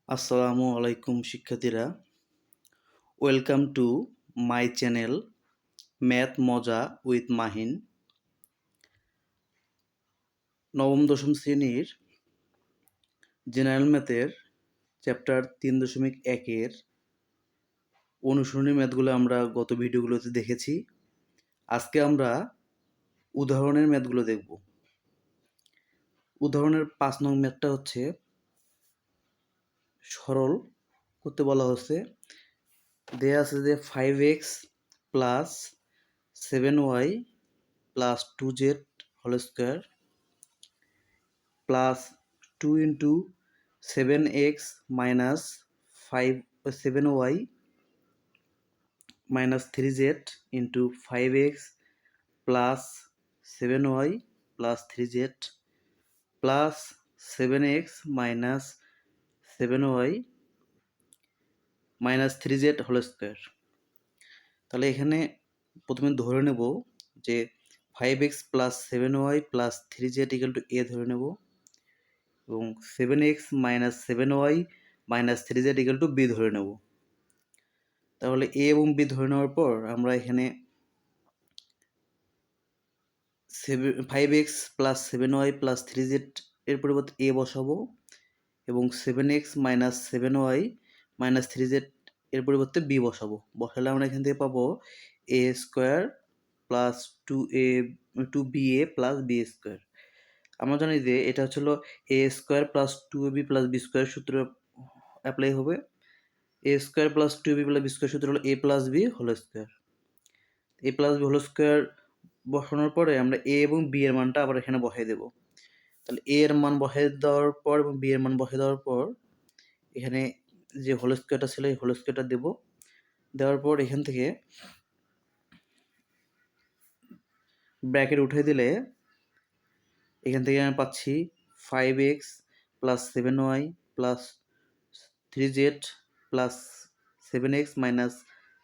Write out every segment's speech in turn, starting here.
আসসালামু আলাইকুম শিক্ষার্থীরা, welcome to my channel math মজা উইথ মাহিন। নবম-দশম শ্রেণীর জেনারেল ম্যাথের চ্যাপ্টার 3.1-এর অনুশীলনী ম্যাথগুলো আমরা গত ভিডিওগুলোতে দেখেছি। আজকে আমরা উদাহরণের ম্যাথগুলো দেখব। উদাহরণের 5 নং ম্যাথটা হচ্ছে সরল করতে বলা হচ্ছে। দেয়া আছে যে 5x plus 7y plus 2z whole square plus 2 into 7x minus 7y minus 3z into 5x plus 7y plus 3z plus 7x minus 7y minus 3z whole square. তাহলে এখানে প্রথমে ধরে নেব যে 5x plus 7y plus 3z equal to a ধরে নেব এবং 7x minus 7y minus 3z equal to b ধরে নেব। তাহলে a এবং b ধরে নেওয়ার পর আমরা এখানে 5x plus 7y plus 3z এর পরিবর্তে a বসাবো এবং 7x minus 7y minus 3z এর পরিবর্তে b বসাবো। বসালে আমরা এখান থেকে পাবো a square plus 2ba plus b square. আমরা জানি যে এটা হচ্ছিল a square plus 2ab plus b square সূত্র অ্যাপ্লাই হবে। a square plus 2ab plus b square সূত্র হলো a plus b whole square. a plus b whole square বসানোর পরে আমরা a এবং b এর মানটা আবার এখানে বসাই দেব। তাহলে a এর মান বসাই দেওয়ার পর এবং b এর মান বসাই দেওয়ার পর এখানে যে হোল স্কোয়ারটা ছিল এই হোল স্কোয়ারটা দেব। দেওয়ার পর এখান থেকে ব্র্যাকেট উঠিয়ে দিলে এখান থেকে আমি পাচ্ছি 5x plus 7y plus 3z plus 7x minus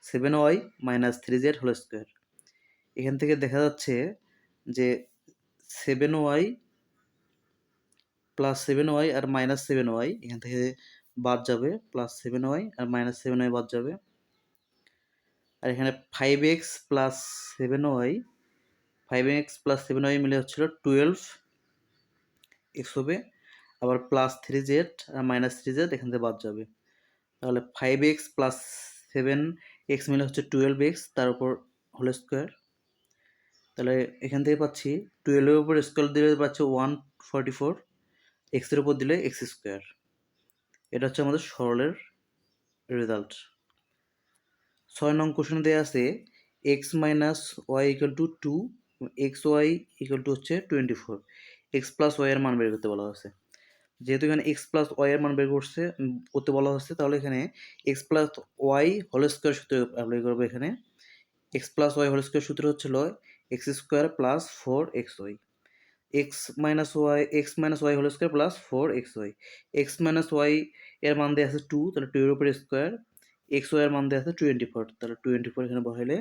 7y minus 3z whole square. এখান থেকে দেখা যাচ্ছে যে 7y প্লাস 7y আর মাইনাস 7y এখান থেকে বাদ যাবে, প্লাস 7y আর মাইনাস 7y বাদ যাবে। আর এখানে 5x plus 7y 5x plus 7y মিলে হচ্ছিল 12x হবে। আবার প্লাস 3z আর মাইনাস 3z এখান থেকে বাদ যাবে। তাহলে 5x প্লাস 7x মিলে হচ্ছে 12x, তার উপর হোল স্কোয়ার। তাহলে এখান থেকে পাচ্ছি 12 এর উপর স্কোয়ার দিলে পাচ্ছি 144, এক্সের উপর দিলে এক্স স্কোয়ার। এটা হচ্ছে আমাদের সরলের রেজাল্ট। 6 নং কোশ্চেন দেওয়া আছে X minus Y equal to 2, X Y equal to হচ্ছে 24, এক্স প্লাস ওয়াই এর মান বের করতে বলা হচ্ছে। যেহেতু এখানে এক্স প্লাস ওয়াই এর মান বের করতে বলা হচ্ছে, তাহলে এখানে X plus Y whole square সূত্র অ্যাপ্লাই করবো। এখানে X plus Y whole square সূত্র হচ্ছিল X square plus 4xy, X minus Y whole square plus 4xy। X minus Y এর মান দেওয়া আছে 2, তাহলে 2 এর উপর স্কোয়ার। এক্স ওয়াই এর মান দেওয়া আছে 24, তাহলে 24 এখানে বসাইলে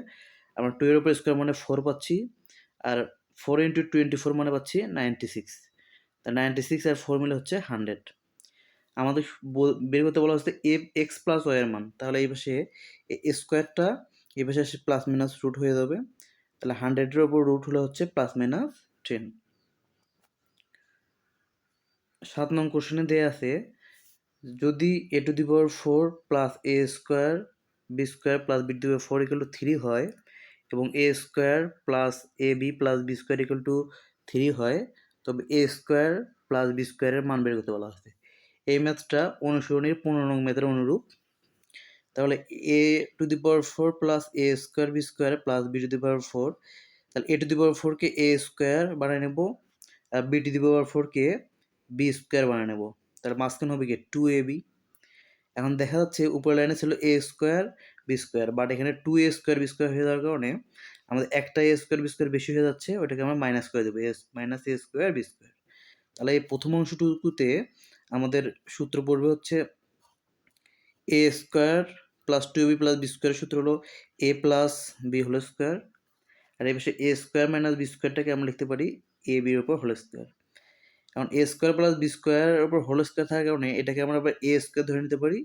আমরা 2 এর উপর স্কোয়ার মানে 4 পাচ্ছি, আর 4 ইন্টু 24 মানে পাচ্ছি 96। তা 96 আর 4 মিলে হচ্ছে 100। আমাদের বের করতে বলা হচ্ছে এক্স প্লাস ওয়াই এর মান। তাহলে এই পাশে স্কোয়ারটা এই পাশে এসে প্লাস মাইনাস রুট হয়ে যাবে। তাহলে 100-এর উপর রুট হলে হচ্ছে প্লাস মাইনাস 10। 7 নং কোশ্চেনে দেওয়া আছে যদি a to the power 4 plus a square B square plus B to the power 4 equal to 3 হয় এবং a square plus A B plus B square equal to 3 হয়, তবে a স্কোয়ার প্লাস বি স্কোয়ারের মান বের করতে বলা হচ্ছে। এই ম্যাথটা অনুসরণীর 15 নং ম্যাথের অনুরূপ। তাহলে a to the power 4 plus a square B square plus B to the power 4, তাহলে a টু দি পাওয়ার 4 কে a স্কোয়ার বানিয়ে নেব আর বি টু দি পাওয়ার 4 কে বি স্কোয়ার বানিয়ে নেব। তাহলে মাঝখানে হবে কি 2ab। এখন দেখা যাচ্ছে উপরের লাইনে ছিল a square B square, but এখানে 2a স্কোয়ার বি স্কোয়ার হয়ে যাওয়ার কারণে আমাদের একটা a স্কোয়ার বি স্কোয়ার বেশি হয়ে যাচ্ছে, ওইটাকে আমরা মাইনাস করে দেবো, minus a square B square. তাহলে এই প্রথম অংশটুকুতে আমাদের সূত্র পড়বে হচ্ছে a square plus 2ab plus B স্কোয়ারের সূত্র হলো a plus B whole square, আর এই পাশে a স্কোয়ার মাইনাস বি স্কোয়ারটাকে আমরা লিখতে পারি a বির উপর হোল স্কোয়ার। এখন এ স্কোয়ার প্লাস বি স্কোয়ারের উপর হোল স্কোয়ার থাকার কারণে এটাকে আমরা আবার এ স্কোয়ার ধরে নিতে পারি,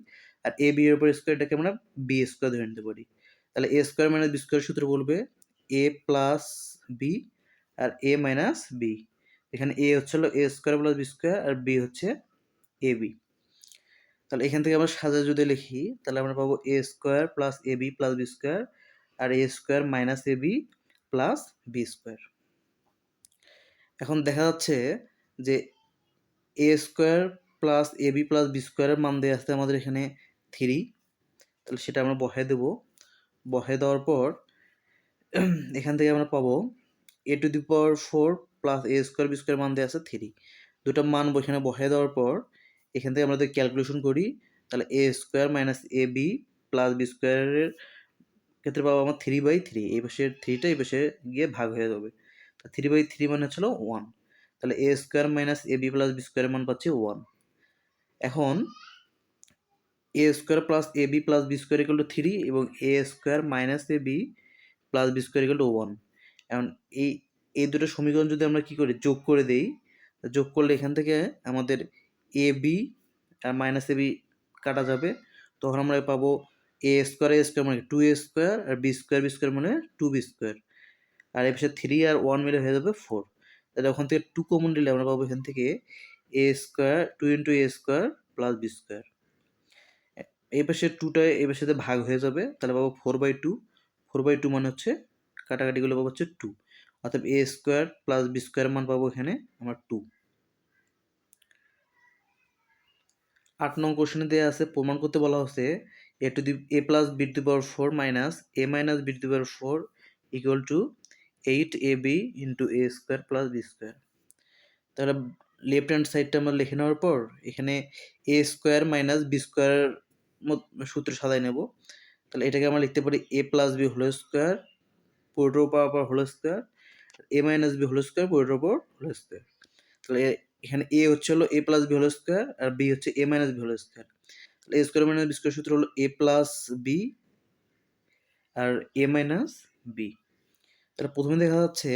আর এ বি এর উপর স্কোয়ার এটাকে আমরা বি স্কোয়ার ধরে নিতে পারি। তাহলে A square minus B square সূত্র বলবে এ প্লাস বি আর এ মাইনাস বি। এখানে এ হচ্ছে হলো এ স্কোয়ার প্লাস বি স্কোয়ার আর বি হচ্ছে এ বি। তাহলে এখান থেকে আমরা সাজা যদি লিখি তাহলে আমরা পাবো এ square plus A B plus B square R A square minus A B plus B square. এখন দেখা যাচ্ছে যে এ square plus A B plus B স্কোয়ারের মান দিয়ে আসতে আমাদের এখানে 3, তাহলে সেটা আমরা বসায় দেবো। বসায় দেওয়ার পর এখান থেকে আমরা পাবো A to the power 4 plus A square B square মান দিয়ে আছে 3। দুটো মান এখানে বসায় দেওয়ার পর এখান থেকে আমরা যদি ক্যালকুলেশন করি তাহলে A square minus A B plus B স্কোয়ারের ক্ষেত্রে পাবো আমার 3/3। এই পাশের 3টা এই পাশে গিয়ে ভাগ হয়ে যাবে। 3/3 মানে হচ্ছিল 1। তাহলে A square minus A B plus B স্কোয়ারের মান পাচ্ছি 1। এখন A square plus A B plus B square equal to 3 এবং A square minus A B plus B square equal to 1। এখন এই দুটো সমীকরণ যদি আমরা কি করি যোগ করে দেই, যোগ করলে এখান থেকে আমাদের A B R minus A B কাটা যাবে, তখন আমরা পাবো এ স্কোয়ার মানে 2a স্কোয়ার আর বি স্কোয়ার মানে 2b স্কোয়ার, আর এর পাশে 3 আর 1 মিলে হয়ে যাবে 4। তাহলে ওখান থেকে 2 কমন নিলে আমরা পাবো এখান থেকে এ square 2 into A square plus B square. এই পাশে 2টা এই পাশে ভাগ হয়ে যাবে, তাহলে পাবো 4/2। 4/2 মানে হচ্ছে কাটাকাটিগুলো পাবো হচ্ছে 2, অর্থাৎ এ স্কোয়ার প্লাস বি স্কোয়ার মান পাবো এখানে আমার 2। 8 নং কোশ্চেনে দেওয়া আছে প্রমাণ করতে বলা হচ্ছে A plus B to the power 4 minus A minus B to the power 4 equal to 8ab into A square plus B square. তাহলে লেফট হ্যান্ড সাইডটা আমরা লিখে নেওয়ার পর এখানে A square minus B square সূত্র সাজাই নেব। তাহলে এটাকে আমরা লিখতে পারি A plus B whole square পুরোটার উপর whole square, A minus B whole square পুরোটার উপর হোল স্কোয়ার। তাহলে এখানে এ হচ্ছে হলো A plus B whole square R B হচ্ছে এ মাইনাস বি হোল স্কোয়ার। তাহলে A square minus B square সূত্র হলো A plus B R A minus B. তাহলে প্রথমে দেখা যাচ্ছে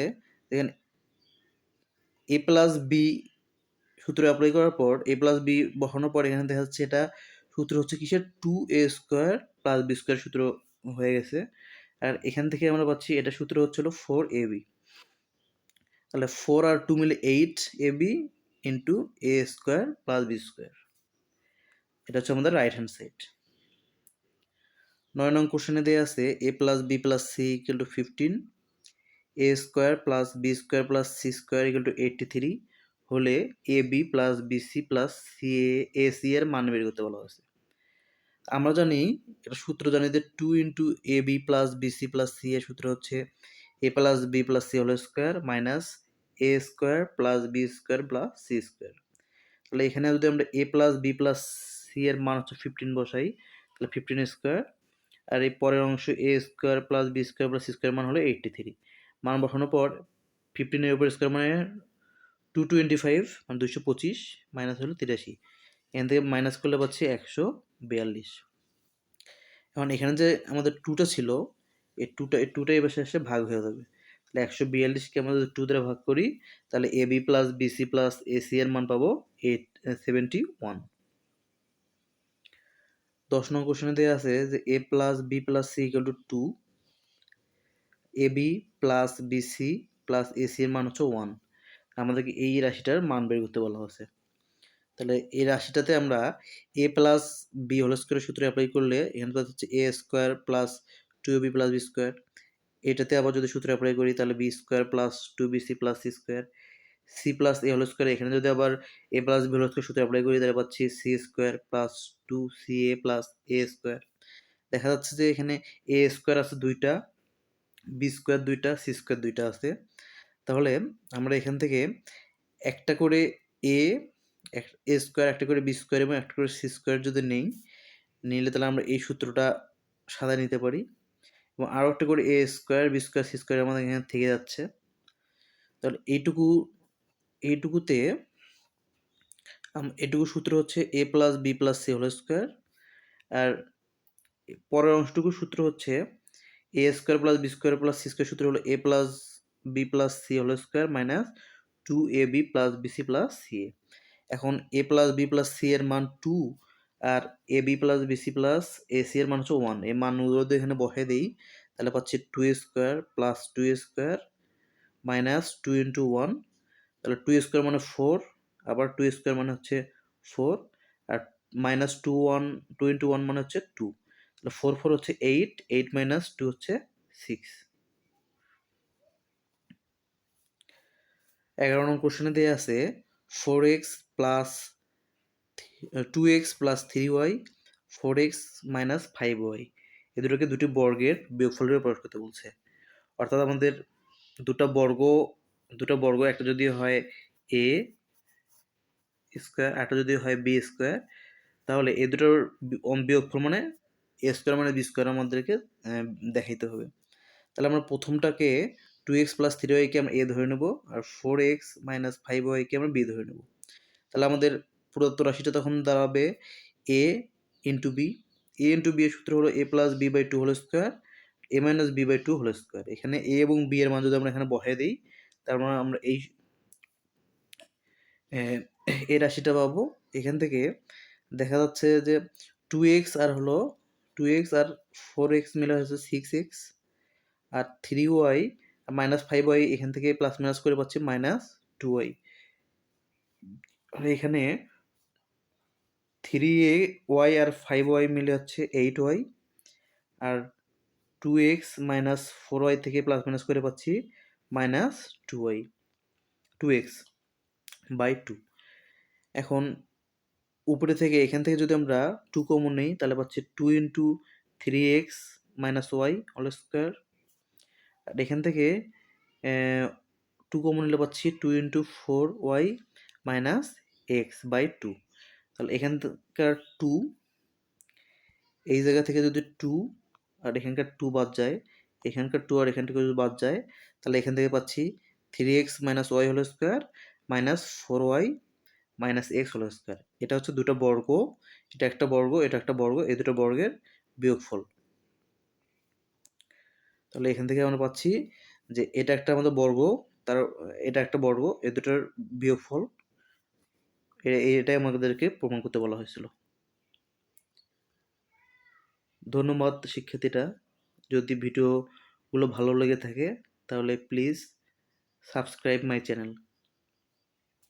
এখানে এ প্লাস বি সূত্র অ্যাপ্লাই করার পর এ প্লাস বি বসানোর পর এখানে দেখা যাচ্ছে এটা সূত্র হচ্ছে কিসের 2a square plus B square সূত্র হয়ে গেছে, আর এখান থেকে আমরা পাচ্ছি এটা সূত্র হচ্ছে হলো 4ab। তাহলে 4 আর 2 মিলে 8ab into A square plus B square. এটা হচ্ছে আমাদের রাইট হ্যান্ড সাইড। 9 নং কোশ্চেনে দেওয়া আছে A plus B plus C equal to 15, A square plus B square plus C square equal to 83 হলে A B plus B C plus C A C এর মান বের করতে বলা হয়েছে। আমরা জানি এটা সূত্র জানি যে 2 into A B plus B C plus C এর সূত্র হচ্ছে A plus B plus C whole square minus A square plus B square plus C square. তাহলে এখানে যদি আমরা A plus B plus C এর মান হচ্ছে 15 বসাই তাহলে 15 স্কোয়ার, আর এই পরের অংশ A square plus B square plus C square মান হলো 83। মান বসানোর পর 15 এর উপর স্কোয়ার মানে 225 মানে 225 মাইনাস হলো 83, এখান থেকে মাইনাস করলে পাচ্ছি 142। এখন এখানে যে আমাদের 2টা ছিল এই টুটা এই পাশে এসে ভাগ হয়ে যাবে, তাহলে 142কে আমরা যদি 2 দ্বারা ভাগ করি তাহলে A B plus BC plus AC এর মান পাবো 71। 10 নং কোশ্চেনে দেওয়া আছে যে A plus B plus C equal to 2, A B plus BC plus AC এর মান হচ্ছে 1। আমাদেরকে এই রাশিটার মান বের করতে বলা হয়েছে। তাহলে এই রাশিটাতে আমরা এ প্লাস বি হোল স্কোয়ারের সূত্র অ্যাপ্লাই করলে এখানে হচ্ছে A square plus 2ab plus B square. এটাতে আবার যদি সূত্র অ্যাপ্লাই করি তাহলে B square plus 2bc plus C square, C plus A whole square. এখানে যদি আবার A plus B whole square সূত্র অ্যাপ্লাই করি তাহলে পাচ্ছি C square plus 2ca plus A square. দেখা যাচ্ছে যে এখানে এ স্কোয়ার আছে 2টা, বি স্কোয়ার 2টা, সি স্কোয়ার 2টা আছে। তাহলে আমরা এখান থেকে একটা করে এ স্কোয়ার, একটা করে বি স্কোয়ার এবং একটা করে সি স্কোয়ার যদি নিলে তাহলে আমরা এই সূত্রটা সাজায় নিতে পারি, এবং আরও একটা করে A square B square C square আমাদের এখানে থেকে যাচ্ছে। তাহলে এইটুকুতে এটুকু সূত্র হচ্ছে A plus B plus C whole square, আর পরের অংশটুকু সূত্র হচ্ছে A square plus B square plus C square সূত্র হলো A plus B plus C whole square minus 2ab plus BC plus C. এখন A plus B plus C এর মান 2 আর A B plus BC plus A C এর মান হচ্ছে 1। এই মানগুলো যদি এখানে বসে দিই তাহলে পাচ্ছি 2 square plus 2 square minus 2 into 1। তাহলে 2 স্কোয়ার মানে 4, আবার 2 স্কোয়ার মানে হচ্ছে 4, আর মাইনাস 2 ইন্টু 1 মানে হচ্ছে 2। তাহলে 4 4 হচ্ছে 8, 8 মাইনাস 2 হচ্ছে 6। 11 নম্বর কোশ্চেনে দেওয়া আছে 4x plus 2x plus 3y 4x minus 5y এই দুটোকে দুটি বর্গের বিয়োগফলের প্রকাশ করতে বলছে। অর্থাৎ আমাদের দুটো বর্গ একটা যদি হয় a স্কোয়ার একটা যদি হয় বি স্কোয়ার, তাহলে এই দুটোর বিয়োগফল মানে এ স্কোয়ার মানে বি স্কোয়ার আমাদেরকে দেখাইতে হবে। তাহলে আমরা প্রথমটাকে 2x প্লাস 3y-কে আমরা এ ধরে নেব, আর 4x মাইনাস 5y-কে আমরা বি ধরে নেব। তাহলে আমাদের প্রদত্ত রাশিটা তখন দাঁড়াবে A into B. A into B এর সূত্র হলো A plus B by 2 whole square A minus B by 2 whole square. এখানে এ এবং বি এর মান যদি আমরা এখানে বসাই দিই তার মানে আমরা এই রাশিটা পাবো। এখান থেকে দেখা যাচ্ছে যে 2x আর 4x মিলে হচ্ছে 6x, আর 3y মাইনাস 5y এখান থেকে প্লাস মাইনাস করে পাচ্ছি মাইনাস 2y। এখানে 3y আর 5y মিলে হচ্ছে 8y, আর 2x মাইনাস 4y থেকে প্লাস মাইনাস করে পাচ্ছি মাইনাস 2x বাই 2। এখন উপরে থেকে এখান থেকে যদি আমরা 2 কমন নিই তাহলে পাচ্ছি 2 into 3x minus Y whole square, আর এখান থেকে 2 কমন নিলে পাচ্ছি 2 into 4y minus x by 2। তাহলে এখানকার 2 এই জায়গা থেকে যদি 2 আর এখানকার 2 বাদ যায়, এখানকার 2 আর এখান থেকে যদি বাদ যায়, তাহলে এখান থেকে পাচ্ছি 3x minus Y whole square minus 4y minus X whole square. এটা হচ্ছে দুটো বর্গ, এটা একটা বর্গ এটা একটা বর্গ, এই দুটো বর্গের বিয়োগফল। তাহলে এখান থেকে আমরা পাচ্ছি যে এটা একটা আমাদের বর্গ, এটা একটা বর্গ, এই দুটোর বিয়োগফল। এটাই আমাদেরকে প্রমাণ করতে বলা হয়েছিল। ধন্যবাদ শিক্ষার্থীরা। যদি ভিডিওগুলো ভালো লেগে থাকে তাহলে প্লিজ সাবস্ক্রাইব মাই চ্যানেল।